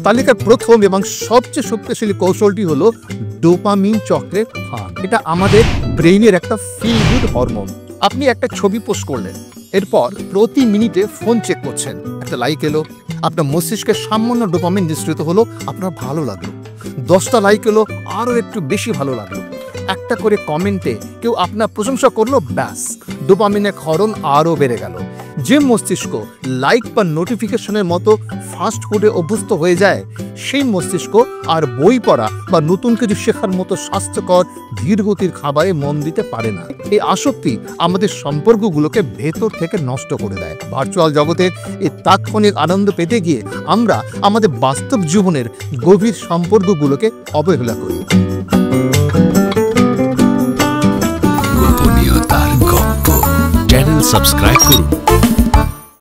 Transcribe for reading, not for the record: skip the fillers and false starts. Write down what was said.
তালিকার প্রথম এবং সবচেয়ে শক্তিশালী কৌশলটি হলো ডোপামিন চক্রের ফাঁক। এটা আমাদের ব্রেইনের একটা ফিল গুড হরমোন। আপনি একটা ছবি পোস্ট করলেন, এরপর প্রতি মিনিটে ফোন চেক করছেন, একটা লাইক এলো, আপনার মস্তিষ্কে সামান্য ডোপামিন নিঃসৃত হলো, আপনার ভালো লাগলো। 10টা লাইক এলো, আরও একটু বেশি ভালো লাগলো। একটা করে কমেন্টে কেউ আপনার প্রশংসা করলো, ব্যাস ডোপামিনের ক্ষরণ আরও বেড়ে গেল। যে মস্তিষ্ক লাইক বা নোটিফিকেশনের মতো ফাস্ট ফুডে অভ্যস্ত হয়ে যায়, সেই মস্তিষ্ক আর বই পড়া বা নতুন কিছু শেখার মতো স্বাস্থ্যকর ধীরগতির খাবারে মন দিতে পারে না। এই আসক্তি আমাদের সম্পর্কগুলোকে ভেতর থেকে নষ্ট করে দেয়। ভার্চুয়াল জগতের এই তাৎক্ষণিক আনন্দ পেতে গিয়ে আমরা আমাদের বাস্তব জীবনের গভীর সম্পর্কগুলোকে অবহেলা করি। গোপনীয়তার গল্প চ্যানেল সাবস্ক্রাইব করুন।